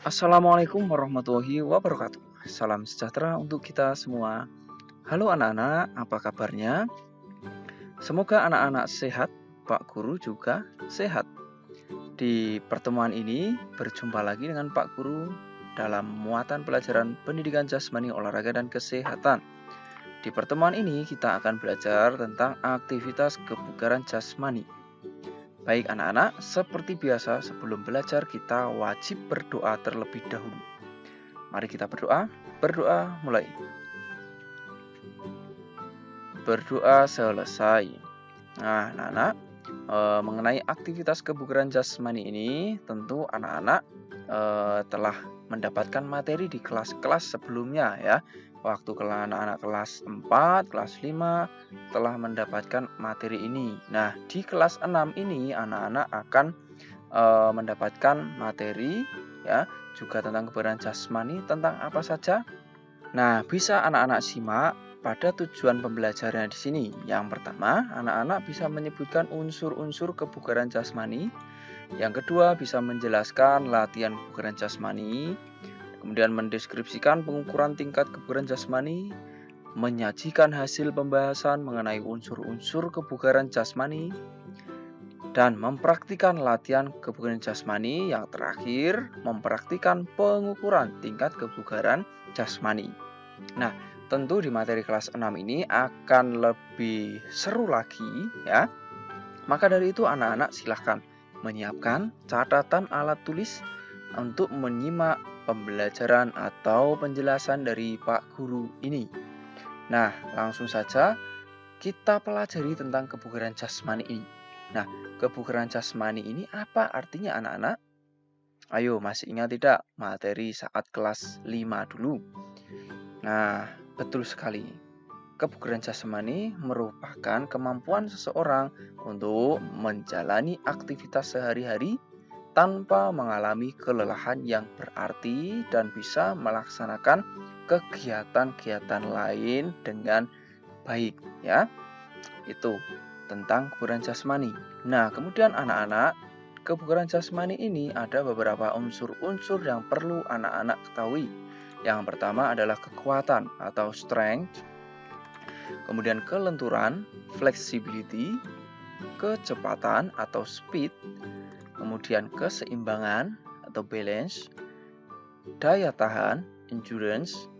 Assalamualaikum warahmatullahi wabarakatuh. Salam sejahtera untuk kita semua. Halo anak-anak, apa kabarnya? Semoga anak-anak sehat, Pak Guru juga sehat. Di pertemuan ini berjumpa lagi dengan Pak Guru dalam muatan pelajaran pendidikan jasmani, olahraga, dan kesehatan. Di pertemuan ini kita akan belajar tentang aktivitas kebugaran jasmani. Baik anak-anak, seperti biasa sebelum belajar kita wajib berdoa terlebih dahulu. Mari kita berdoa. Berdoa mulai. Berdoa selesai. Nah, anak-anak, mengenai aktivitas kebugaran jasmani ini, tentu anak-anak telah mendapatkan materi di kelas-kelas sebelumnya ya. Waktu anak-anak kelas 4, kelas 5 telah mendapatkan materi ini. Nah, di kelas 6 ini anak-anak akan mendapatkan materi ya, juga tentang kebugaran jasmani. Tentang apa saja? Nah, bisa anak-anak simak pada tujuan pembelajarannya di sini. Yang pertama, anak-anak bisa menyebutkan unsur-unsur kebugaran jasmani. Yang kedua, bisa menjelaskan latihan kebugaran jasmani. Kemudian mendeskripsikan pengukuran tingkat kebugaran jasmani, menyajikan hasil pembahasan mengenai unsur-unsur kebugaran jasmani, dan mempraktikkan latihan kebugaran jasmani. Yang terakhir, mempraktikkan pengukuran tingkat kebugaran jasmani. Nah, tentu di materi kelas 6 ini akan lebih seru lagi ya. Maka dari itu anak-anak silahkan menyiapkan catatan alat tulis untuk menyimak pembelajaran atau penjelasan dari Pak Guru ini. Nah, langsung saja kita pelajari tentang kebugaran jasmani ini. Nah, kebugaran jasmani ini apa artinya anak-anak? Ayo, masih ingat tidak materi saat kelas 5 dulu? Nah, betul sekali. Kebugaran jasmani merupakan kemampuan seseorang untuk menjalani aktivitas sehari-hari tanpa mengalami kelelahan yang berarti dan bisa melaksanakan kegiatan-kegiatan lain dengan baik ya. Itu tentang kebugaran jasmani. Nah, kemudian anak-anak, kebugaran jasmani ini ada beberapa unsur-unsur yang perlu anak-anak ketahui. Yang pertama adalah kekuatan atau strength, kemudian kelenturan, flexibility, kecepatan atau speed, kemudian keseimbangan atau balance, daya tahan, endurance,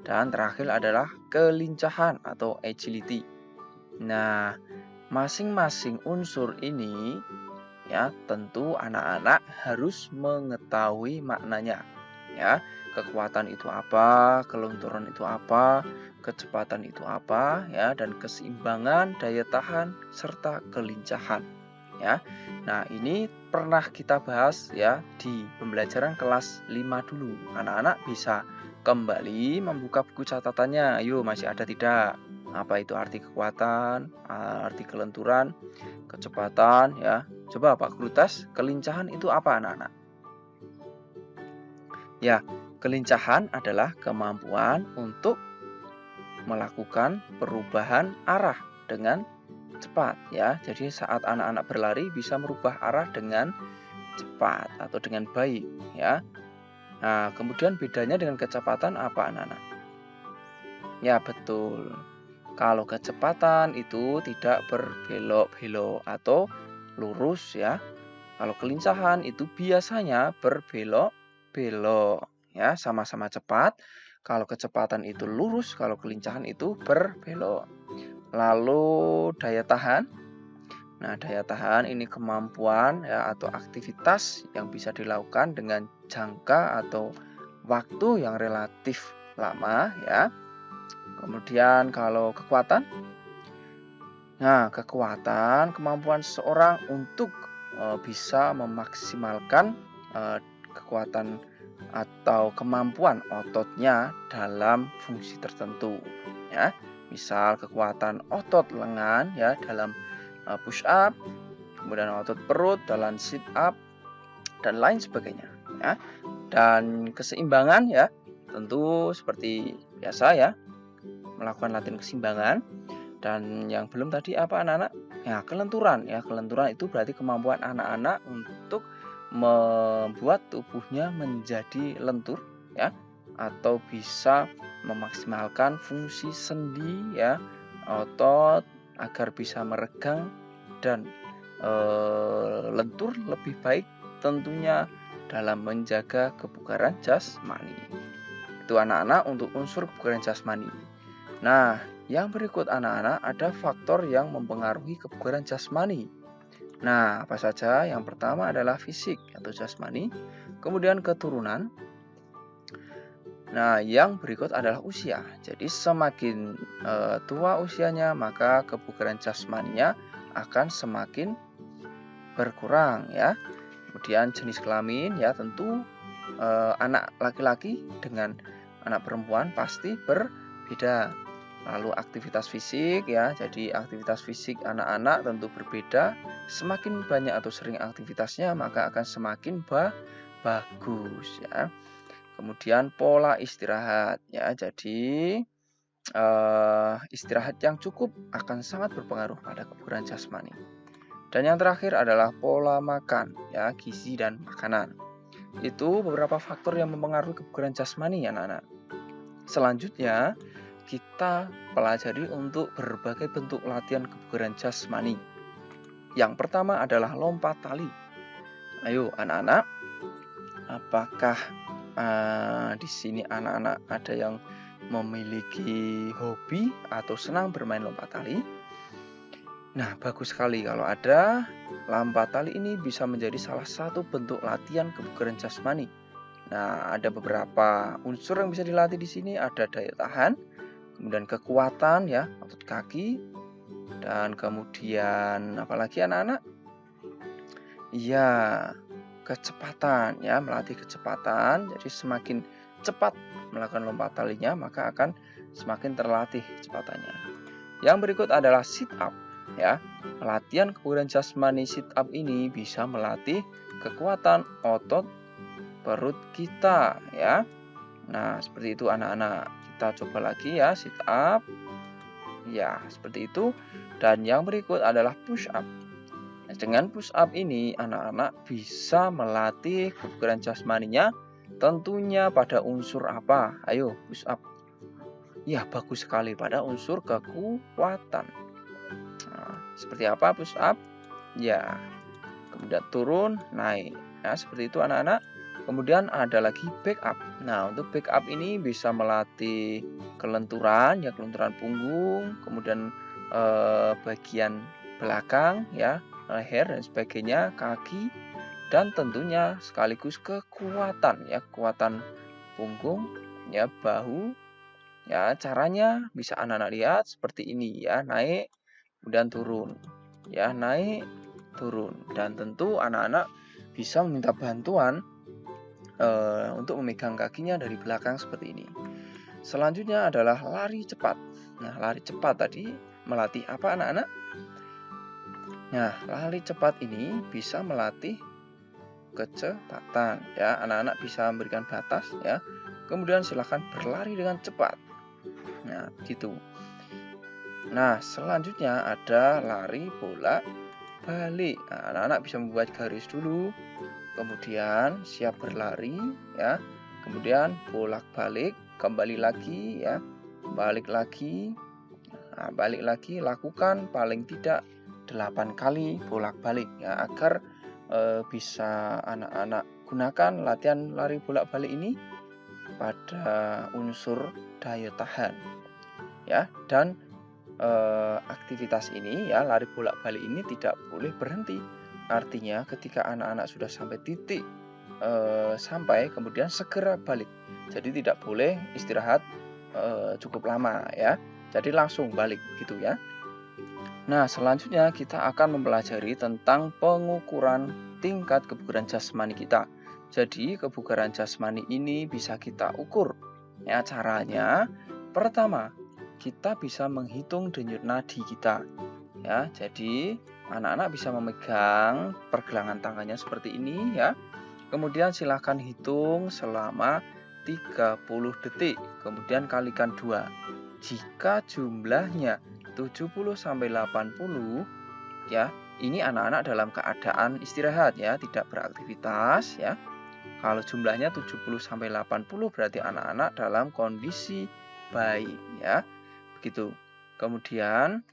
dan terakhir adalah kelincahan atau agility. Nah, masing-masing unsur ini ya tentu anak-anak harus mengetahui maknanya ya. Kekuatan itu apa, kelenturan itu apa, kecepatan itu apa ya, dan keseimbangan, daya tahan serta kelincahan ya. Nah, ini pernah kita bahas ya di pembelajaran kelas 5 dulu. Anak-anak bisa kembali membuka buku catatannya. Ayo, masih ada tidak? Apa itu arti kekuatan, arti kelenturan, kecepatan ya. Coba Pak Guru tes, kelincahan itu apa anak-anak? Ya, kelincahan adalah kemampuan untuk melakukan perubahan arah dengan cepat ya. Jadi saat anak-anak berlari bisa merubah arah dengan cepat atau dengan baik ya. Nah, kemudian bedanya dengan kecepatan apa anak-anak? Ya, betul. Kalau kecepatan itu tidak berbelok-belok atau lurus ya. Kalau kelincahan itu biasanya berbelok-belok ya, sama-sama cepat. Kalau kecepatan itu lurus, kalau kelincahan itu berbelok. Lalu daya tahan. Nah, daya tahan ini kemampuan ya atau aktivitas yang bisa dilakukan dengan jangka atau waktu yang relatif lama ya. Kemudian kalau kekuatan, nah kekuatan kemampuan seseorang untuk bisa memaksimalkan kekuatan atau kemampuan ototnya dalam fungsi tertentu ya. Misal kekuatan otot lengan ya dalam push up, kemudian otot perut dalam sit up dan lain sebagainya ya. Dan keseimbangan ya tentu seperti biasa ya, melakukan latihan keseimbangan. Dan yang belum tadi apa anak-anak? Ya, kelenturan. Ya, kelenturan itu berarti kemampuan anak-anak untuk membuat tubuhnya menjadi lentur, ya, atau bisa memaksimalkan fungsi sendi, ya, otot agar bisa meregang dan lentur lebih baik tentunya dalam menjaga kebugaran jasmani. Itu anak-anak untuk unsur kebugaran jasmani. Nah, yang berikut anak-anak ada faktor yang mempengaruhi kebugaran jasmani. Nah, apa saja? Yang pertama adalah fisik atau jasmani, kemudian keturunan. Nah, yang berikut adalah usia. Jadi semakin tua usianya, maka kebugaran jasmaninya akan semakin berkurang, ya. Kemudian jenis kelamin, ya, tentu anak laki-laki dengan anak perempuan pasti berbeda. Lalu aktivitas fisik, ya, jadi aktivitas fisik anak-anak tentu berbeda. Semakin banyak atau sering aktivitasnya maka akan semakin bagus, ya. Kemudian pola istirahat, ya, jadi istirahat yang cukup akan sangat berpengaruh pada kebugaran jasmani. Dan yang terakhir adalah pola makan, ya, gizi dan makanan. Itu beberapa faktor yang mempengaruhi kebugaran jasmani, anak-anak. Selanjutnya kita pelajari untuk berbagai bentuk latihan kebugaran jasmani. Yang pertama adalah lompat tali. Ayo anak-anak, apakah di sini anak-anak ada yang memiliki hobi atau senang bermain lompat tali? Nah, bagus sekali kalau ada. Lompat tali ini bisa menjadi salah satu bentuk latihan kebugaran jasmani. Nah, ada beberapa unsur yang bisa dilatih di sini. Ada daya tahan, kemudian kekuatan, ya, otot kaki, dan kemudian apalagi anak-anak? Iya, kecepatan, ya, melatih kecepatan. Jadi semakin cepat melakukan lompat talinya, maka akan semakin terlatih kecepatannya. Yang berikut adalah sit up, ya. Latihan kebugaran jasmani sit up ini bisa melatih kekuatan otot perut kita, ya. Nah, seperti itu anak-anak. Kita coba lagi, ya, sit up. Ya, seperti itu. Dan yang berikut adalah push up. Dengan push up ini anak-anak bisa melatih kebugaran jasmaninya tentunya pada unsur apa? Ayo push up. Ya, bagus sekali pada unsur kekuatan. Nah, seperti apa push up? Ya, kemudian turun, naik. Nah, seperti itu anak-anak. Kemudian ada lagi back up. Nah, untuk back up ini bisa melatih kelenturan, ya, kelenturan punggung, kemudian bagian belakang, ya, leher dan sebagainya, kaki, dan tentunya sekaligus kekuatan, ya, kekuatan punggung, ya, bahu. Ya, caranya bisa anak-anak lihat seperti ini, ya, naik kemudian turun, ya, naik turun, dan tentu anak-anak bisa meminta bantuan untuk memegang kakinya dari belakang seperti ini. Selanjutnya adalah lari cepat. Nah, lari cepat tadi melatih apa anak-anak? Nah, lari cepat ini bisa melatih kecepatan, ya. Anak-anak bisa memberikan batas, ya. Kemudian silakan berlari dengan cepat. Nah, gitu. Nah, selanjutnya ada lari bolak balik. Nah, anak-anak bisa membuat garis dulu, kemudian siap berlari, ya. Kemudian bolak-balik, kembali lagi, ya. Balik lagi. Nah, balik lagi, lakukan paling tidak 8 kali bolak-balik, ya, agar bisa anak-anak gunakan latihan lari bolak-balik ini pada unsur daya tahan, ya. Dan aktivitas ini, ya, lari bolak-balik ini tidak boleh berhenti. Artinya ketika anak-anak sudah sampai titik sampai kemudian segera balik. Jadi tidak boleh istirahat cukup lama, ya. Jadi langsung balik gitu, ya. Nah, selanjutnya kita akan mempelajari tentang pengukuran tingkat kebugaran jasmani kita. Jadi kebugaran jasmani ini bisa kita ukur. Ya, caranya pertama, kita bisa menghitung denyut nadi kita. Ya, jadi anak-anak bisa memegang pergelangan tangannya seperti ini, ya. Kemudian silakan hitung selama 30 detik. Kemudian kalikan 2. Jika jumlahnya 70 sampai 80 ya, ini anak-anak dalam keadaan istirahat ya, tidak beraktivitas ya. Kalau jumlahnya 70 sampai 80 berarti anak-anak dalam kondisi baik ya. Begitu. Kemudian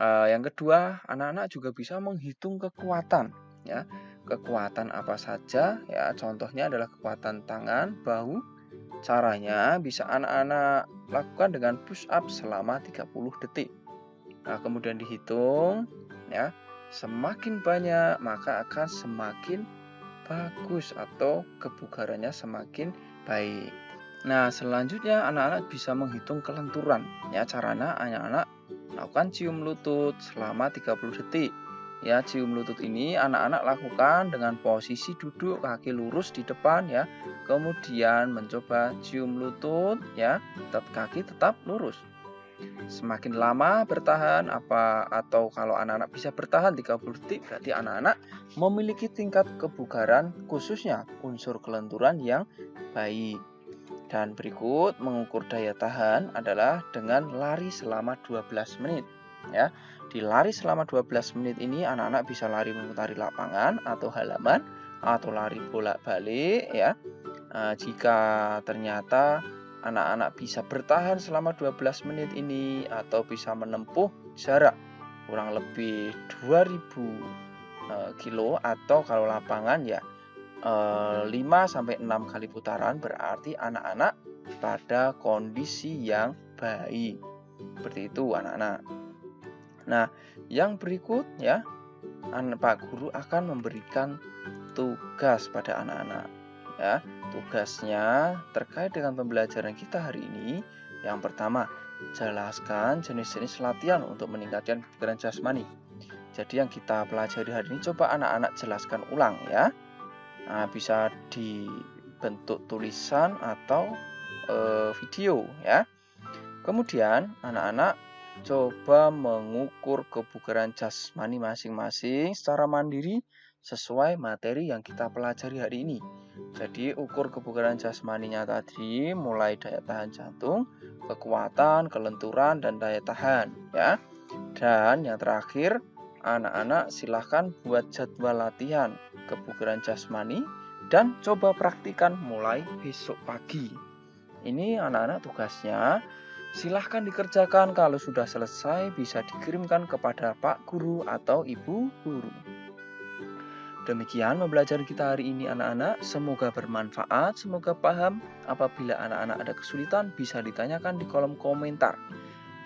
yang kedua, anak-anak juga bisa menghitung kekuatan ya. Kekuatan apa saja ya? Contohnya adalah kekuatan tangan, bahu. Caranya bisa anak-anak lakukan dengan push up selama 30 detik. Nah, kemudian dihitung ya. Semakin banyak maka akan semakin bagus atau kebugarannya semakin baik. Nah, selanjutnya anak-anak bisa menghitung kelenturan. Ya, caranya anak-anak lakukan cium lutut selama 30 detik. Ya, cium lutut ini anak-anak lakukan dengan posisi duduk, kaki lurus di depan ya. Kemudian mencoba cium lutut ya, kaki tetap lurus. Semakin lama bertahan atau kalau anak-anak bisa bertahan 30 detik berarti anak-anak memiliki tingkat kebugaran khususnya unsur kelenturan yang baik. Dan berikut mengukur daya tahan adalah dengan lari selama 12 menit ya. Di lari selama 12 menit ini anak-anak bisa lari memutari lapangan atau halaman atau lari bolak-balik ya. Jika ternyata anak-anak bisa bertahan selama 12 menit ini atau bisa menempuh jarak kurang lebih 2000 kilo atau kalau lapangan ya 5 sampai 6 kali putaran berarti anak-anak pada kondisi yang baik. Seperti itu anak-anak. Nah, yang berikut ya, Pak Guru akan memberikan tugas pada anak-anak ya. Tugasnya terkait dengan pembelajaran kita hari ini. Yang pertama, jelaskan jenis-jenis latihan untuk meningkatkan kebugaran jasmani. Jadi yang kita pelajari hari ini coba anak-anak jelaskan ulang ya. Nah, bisa dibentuk tulisan atau video ya. Kemudian anak-anak coba mengukur kebugaran jasmani masing-masing secara mandiri sesuai materi yang kita pelajari hari ini. Jadi ukur kebugaran jasmaninya tadi mulai daya tahan jantung, kekuatan, kelenturan, dan daya tahan ya. Dan yang terakhir, anak-anak silahkan buat jadwal latihan kebugaran jasmani dan coba praktikan mulai besok pagi. Ini anak-anak tugasnya. Silahkan dikerjakan, kalau sudah selesai bisa dikirimkan kepada Pak Guru atau Ibu Guru. Demikian pembelajaran kita hari ini anak-anak, semoga bermanfaat, semoga paham. Apabila anak-anak ada kesulitan bisa ditanyakan di kolom komentar.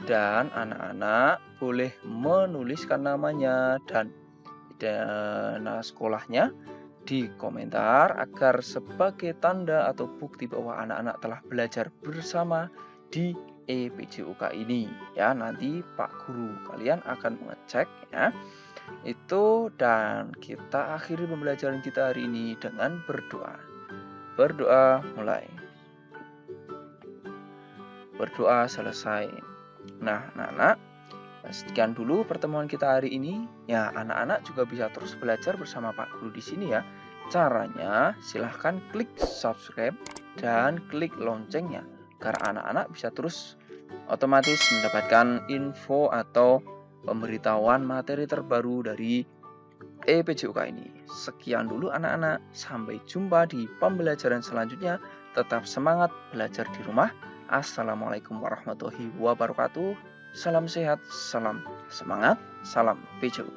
Dan anak-anak boleh menuliskan namanya dan sekolahnya di komentar agar sebagai tanda atau bukti bahwa anak-anak telah belajar bersama di EPJUK ini ya. Nanti Pak Guru kalian akan mengecek ya itu, dan kita akhiri pembelajaran kita hari ini dengan berdoa. Berdoa mulai. Berdoa selesai. Nah, anak-anak, sekian dulu pertemuan kita hari ini. Ya, anak-anak juga bisa terus belajar bersama Pak Guru di sini ya. Caranya silahkan klik subscribe dan klik loncengnya agar anak-anak bisa terus otomatis mendapatkan info atau pemberitahuan materi terbaru dari EPJUK ini. Sekian dulu anak-anak, sampai jumpa di pembelajaran selanjutnya. Tetap semangat belajar di rumah. Assalamualaikum warahmatullahi wabarakatuh. Salam sehat, salam semangat, salam EPJUK.